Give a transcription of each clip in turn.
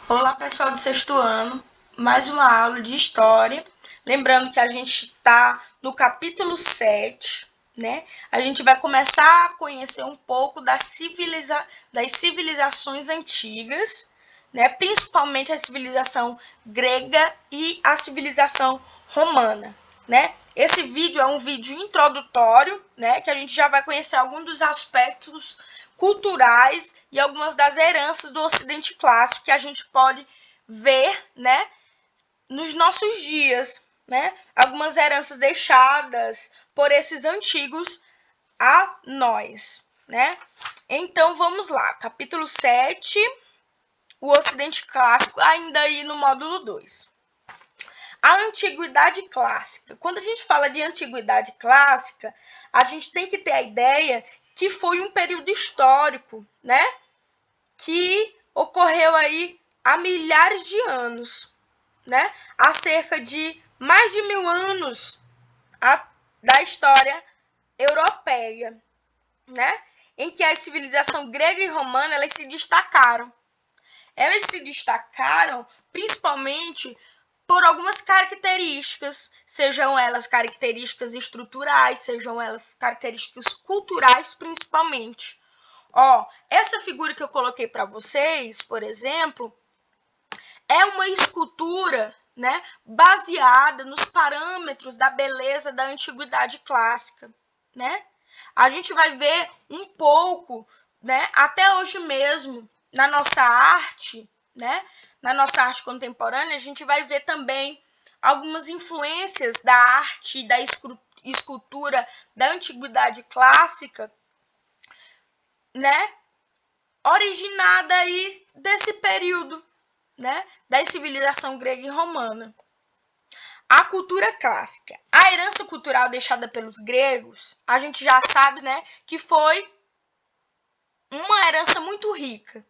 Olá, pessoal do sexto ano, mais uma aula de história. Lembrando que a gente está no capítulo 7, né? A gente vai começar a conhecer um pouco das civilizações antigas, né? Principalmente a civilização grega e a civilização romana, né? Esse vídeo é um vídeo introdutório, né? Que a gente já vai conhecer alguns dos aspectos culturais e algumas das heranças do Ocidente clássico que a gente pode ver, né, nos nossos dias, né? Algumas heranças deixadas por esses antigos a nós, né? Então vamos lá, capítulo 7, o Ocidente clássico, ainda aí no módulo 2. A antiguidade clássica. Quando a gente fala de antiguidade clássica, a gente tem que ter a ideia que foi um período histórico, né? Que ocorreu aí há milhares de anos, né? Há cerca de mais de 1000 anos da história europeia, né? Em que a civilização grega e romana elas se destacaram. Elas se destacaram principalmente por algumas características, sejam elas características estruturais, sejam elas características culturais, principalmente. Ó, essa figura que eu coloquei para vocês, por exemplo, é uma escultura, né, baseada nos parâmetros da beleza da antiguidade clássica, né? A gente vai ver um pouco, né, até hoje mesmo na nossa arte, né? Na nossa arte contemporânea, a gente vai ver também algumas influências da arte e da escultura da antiguidade clássica, né? Originada aí desse período, né, da civilização grega e romana. A cultura clássica. A herança cultural deixada pelos gregos, a gente já sabe, né, que foi uma herança muito rica,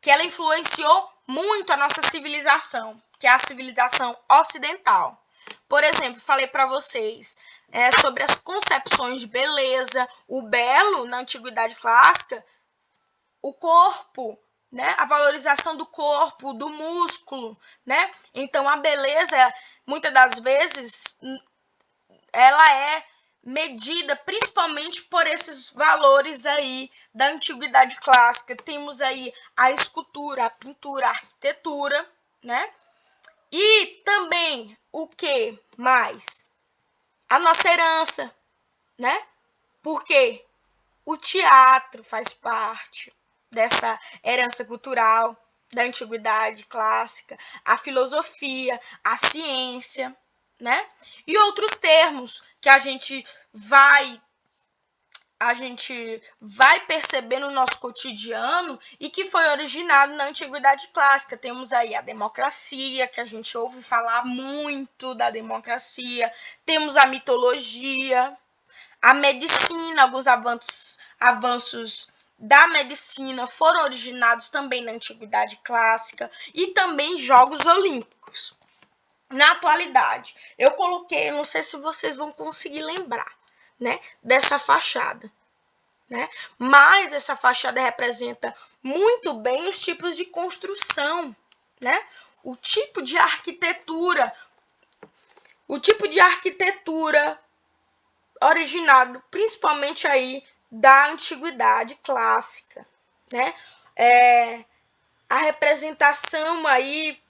que ela influenciou muito a nossa civilização, que é a civilização ocidental. Por exemplo, falei para vocês sobre as concepções de beleza, o belo na antiguidade clássica, o corpo, né? A valorização do corpo, do músculo, né? Então a beleza, muitas das vezes, ela é medida principalmente por esses valores aí da antiguidade clássica. Temos aí a escultura, a pintura, a arquitetura, né? E também o que mais? A nossa herança, né? Porque o teatro faz parte dessa herança cultural da antiguidade clássica, a filosofia, a ciência, né? E outros termos que a gente vai perceber no nosso cotidiano e que foi originado na antiguidade clássica. Temos aí a democracia, que a gente ouve falar muito da democracia, temos a mitologia, a medicina, alguns avanços da medicina foram originados também na antiguidade clássica e também Jogos Olímpicos. Na atualidade, eu coloquei, não sei se vocês vão conseguir lembrar, né, dessa fachada, né? Mas essa fachada representa muito bem os tipos de construção, né? O tipo de arquitetura originado principalmente aí da antiguidade clássica, né? A representação aí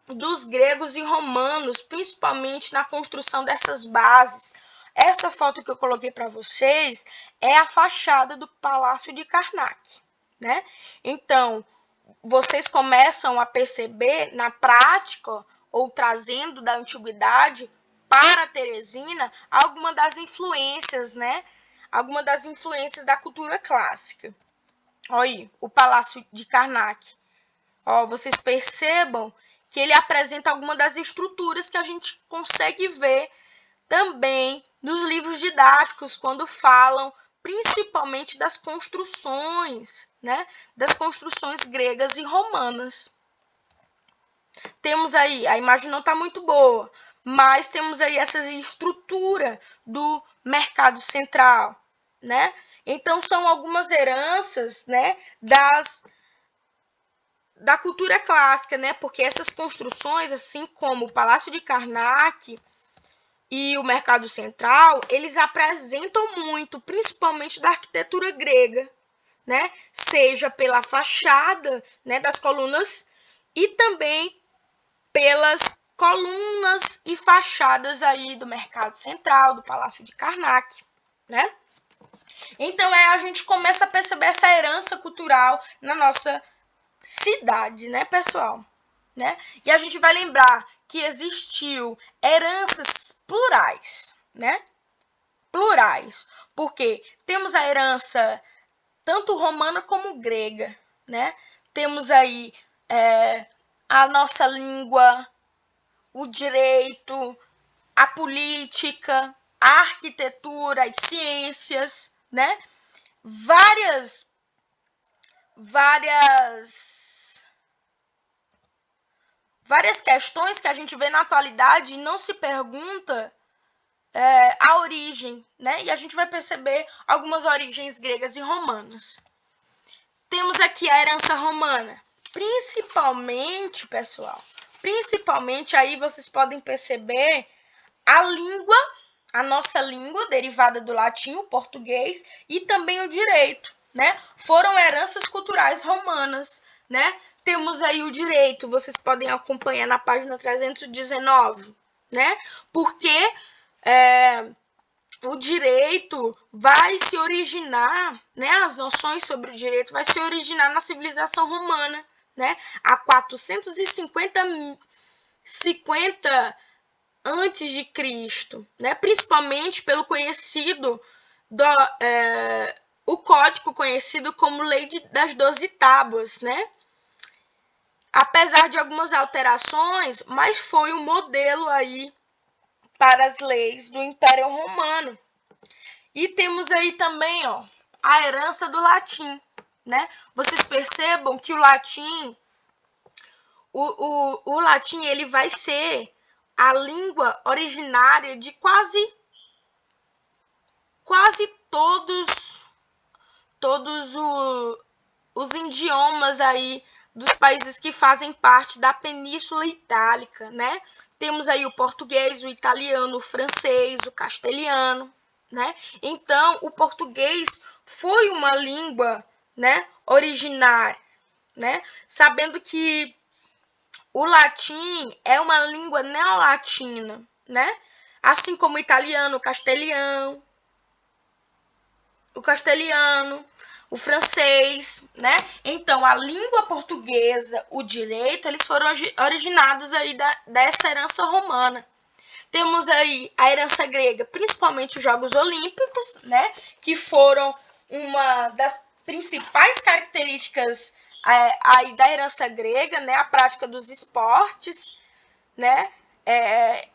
dos gregos e romanos, principalmente na construção dessas bases. Essa foto que eu coloquei para vocês é a fachada do Palácio de Karnak, né? Então, vocês começam a perceber na prática ou trazendo da antiguidade para Teresina alguma das influências, né? Alguma das influências da cultura clássica. Olha aí, o Palácio de Karnak. Ó, vocês percebam que ele apresenta alguma das estruturas que a gente consegue ver também nos livros didáticos, quando falam principalmente das construções, né? Das construções gregas e romanas. Temos aí, a imagem não está muito boa, mas temos aí essa estrutura do mercado central, né? Então, são algumas heranças, né, da cultura clássica, né? Porque essas construções, assim como o Palácio de Karnak e o Mercado Central, eles apresentam muito, principalmente da arquitetura grega, né? Seja pela fachada, né, das colunas e também pelas colunas e fachadas aí do Mercado Central, do Palácio de Karnak, né? Então a gente começa a perceber essa herança cultural na nossa cidade, né, pessoal? Né? E a gente vai lembrar que existiu heranças plurais, né? Plurais, porque temos a herança tanto romana como grega, né? Temos aí a nossa língua, o direito, a política, a arquitetura, as ciências, né? Várias questões que a gente vê na atualidade e não se pergunta a origem, né? E a gente vai perceber algumas origens gregas e romanas. Temos aqui a herança romana, principalmente, pessoal, aí vocês podem perceber a língua, a nossa língua derivada do latim, o português, e também o direito, né? Foram heranças culturais romanas, né? Temos aí o direito, vocês podem acompanhar na página 319, né? Porque o direito vai se originar, né? As noções sobre o direito vai se originar na civilização romana, né? Há 450 antes de Cristo, né? Principalmente pelo conhecido o código conhecido como Lei das 12 Tábuas, né? Apesar de algumas alterações, mas foi um modelo aí para as leis do Império Romano. E temos aí também, ó, a herança do latim, né? Vocês percebam que o latim, o latim, ele vai ser a língua originária de quase todos os idiomas aí dos países que fazem parte da Península Itálica, né? Temos aí o português, o italiano, o francês, o castelhano, né? Então, o português foi uma língua, né, originária, né? Sabendo que o latim é uma língua neolatina, né? Assim como o italiano, o castelhano, o francês, né? Então, a língua portuguesa, o direito, eles foram originados aí dessa herança romana. Temos aí a herança grega, principalmente os Jogos Olímpicos, né? Que foram uma das principais características aí da herança grega, né? A prática dos esportes, né?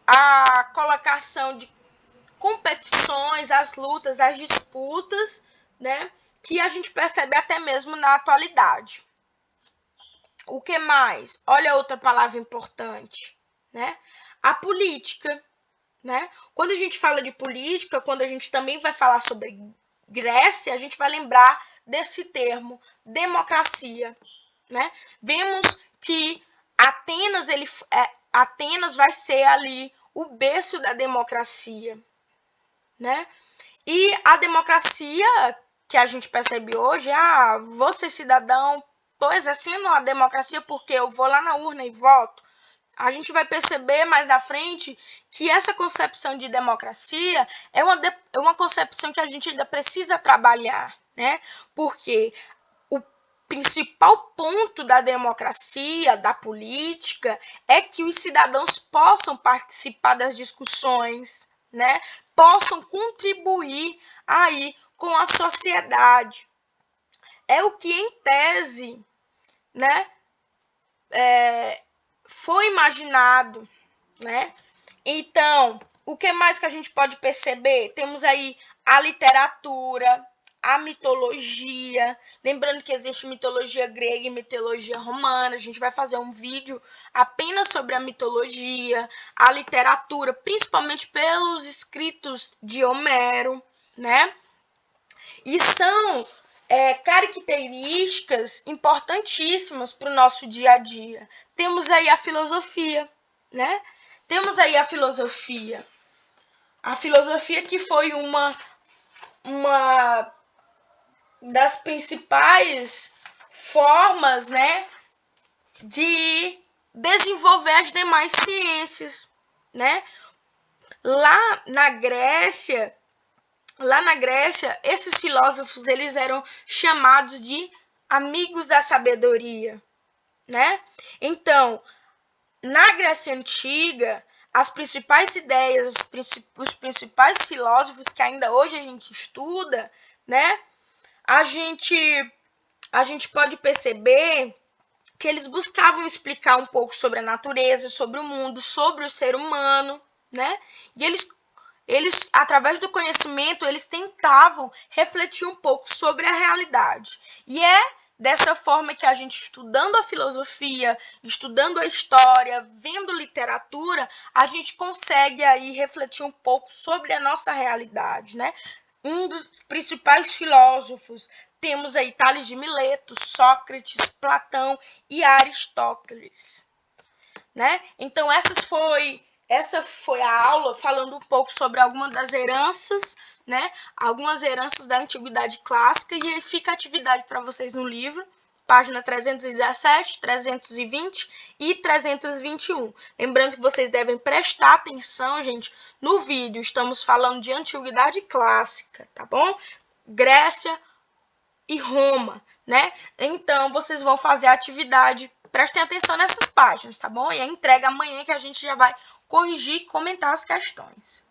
A colocação de competições, as lutas, as disputas, né? Que a gente percebe até mesmo na atualidade. O que mais? Olha outra palavra importante, né? A política, né? Quando a gente fala de política, quando a gente também vai falar sobre Grécia, a gente vai lembrar desse termo, democracia, né? Vemos que Atenas vai ser ali o berço da democracia, né? E a democracia que a gente percebe hoje, vou ser cidadão, estou exercendo a democracia porque eu vou lá na urna e voto. A gente vai perceber mais na frente que essa concepção de democracia é uma concepção que a gente ainda precisa trabalhar, né? Porque o principal ponto da democracia, da política, é que os cidadãos possam participar das discussões, né? Possam contribuir aí com a sociedade. É o que, em tese, né, foi imaginado, né? Então, o que mais que a gente pode perceber? Temos aí a literatura, a mitologia, lembrando que existe mitologia grega e mitologia romana, a gente vai fazer um vídeo apenas sobre a mitologia, a literatura, principalmente pelos escritos de Homero, né? E são características importantíssimas para o nosso dia a dia. Temos aí a filosofia, né? Temos aí a filosofia. A filosofia que foi uma das principais formas, né, de desenvolver as demais ciências, né? Lá na Grécia, esses filósofos eles eram chamados de amigos da sabedoria, né? Então, na Grécia Antiga, as principais ideias, os principais filósofos que ainda hoje a gente estuda, né? A gente pode perceber que eles buscavam explicar um pouco sobre a natureza, sobre o mundo, sobre o ser humano, né? E eles, através do conhecimento, eles tentavam refletir um pouco sobre a realidade. E é dessa forma que a gente, estudando a filosofia, estudando a história, vendo literatura, a gente consegue aí refletir um pouco sobre a nossa realidade, né? Um dos principais filósofos, temos aí Tales de Mileto, Sócrates, Platão e Aristóteles, né? Então essa foi a aula falando um pouco sobre algumas das heranças, né? Algumas heranças da antiguidade clássica, e aí fica a atividade para vocês no livro, página 317, 320 e 321. Lembrando que vocês devem prestar atenção, gente, no vídeo estamos falando de antiguidade clássica, tá bom? Grécia e Roma, né? Então, vocês vão fazer a atividade, prestem atenção nessas páginas, tá bom? E a entrega amanhã que a gente já vai corrigir e comentar as questões.